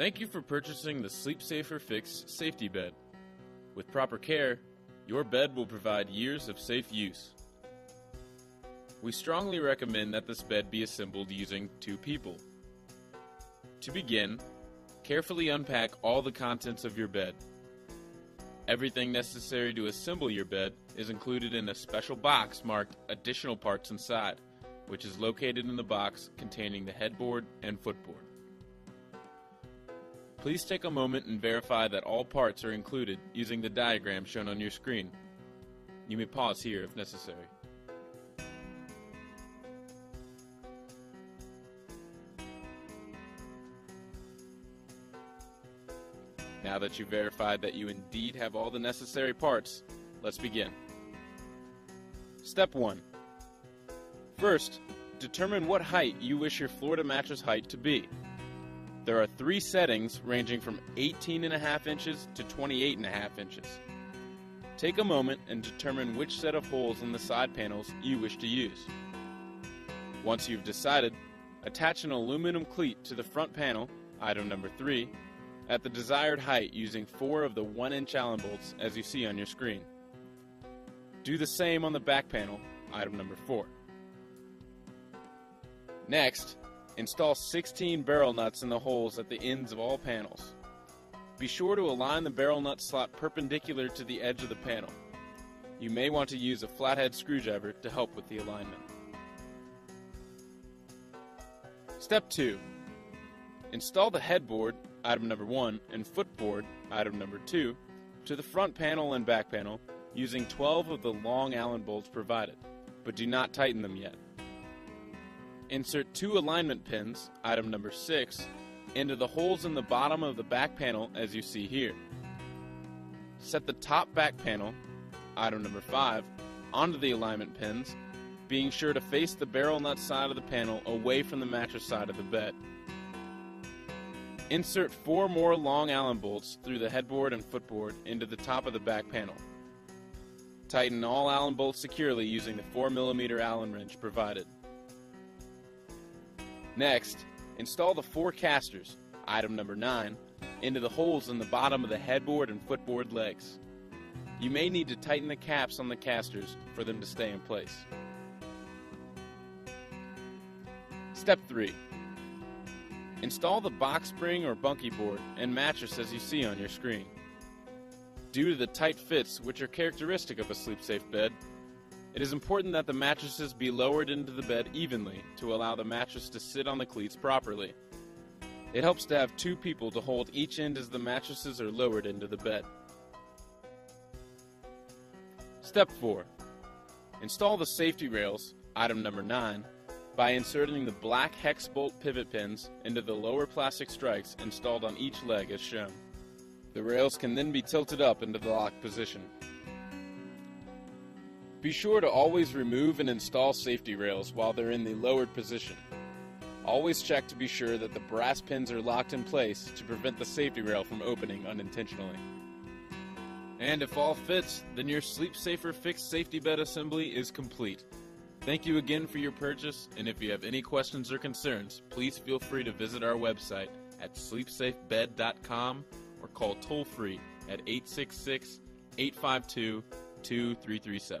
Thank you for purchasing the SleepSafer Fix safety bed. With proper care, your bed will provide years of safe use. We strongly recommend that this bed be assembled using 2 people. To begin, carefully unpack all the contents of your bed. Everything necessary to assemble your bed is included in a special box marked Additional Parts Inside, which is located in the box containing the headboard and footboard. Please take a moment and verify that all parts are included using the diagram shown on your screen. You may pause here if necessary. Now that you've verified that you indeed have all the necessary parts, let's begin. Step 1. First, determine what height you wish your floor-to-mattress height to be. There are 3 settings ranging from 18.5 inches to 28.5 inches. Take a moment and determine which set of holes in the side panels you wish to use. Once you've decided, attach an aluminum cleat to the front panel, item number 3, at the desired height using 4 of the 1-inch Allen bolts as you see on your screen. Do the same on the back panel, item number 4. Next, install 16 barrel nuts in the holes at the ends of all panels. Be sure to align the barrel nut slot perpendicular to the edge of the panel. You may want to use a flathead screwdriver to help with the alignment. Step 2. Install the headboard, item number 1, and footboard, item number 2, to the front panel and back panel using 12 of the long Allen bolts provided, but do not tighten them yet. Insert 2 alignment pins, item number 6, into the holes in the bottom of the back panel as you see here. Set the top back panel, item number 5, onto the alignment pins, being sure to face the barrel nut side of the panel away from the mattress side of the bed. Insert 4 more long Allen bolts through the headboard and footboard into the top of the back panel. Tighten all Allen bolts securely using the 4mm Allen wrench provided. Next, install the 4 casters, item number 9, into the holes in the bottom of the headboard and footboard legs. You may need to tighten the caps on the casters for them to stay in place. Step 3. Install the box spring or bunkie board and mattress as you see on your screen. Due to the tight fits which are characteristic of a SleepSafe bed, it is important that the mattresses be lowered into the bed evenly to allow the mattress to sit on the cleats properly. It helps to have 2 people to hold each end as the mattresses are lowered into the bed. Step 4. Install the safety rails, item number 9, by inserting the black hex bolt pivot pins into the lower plastic strikes installed on each leg as shown. The rails can then be tilted up into the locked position. Be sure to always remove and install safety rails while they're in the lowered position. Always check to be sure that the brass pins are locked in place to prevent the safety rail from opening unintentionally. And if all fits, then your SleepSafer Fix safety bed assembly is complete. Thank you again for your purchase, and if you have any questions or concerns, please feel free to visit our website at sleepsafebed.com or call toll-free at 866-852-2337.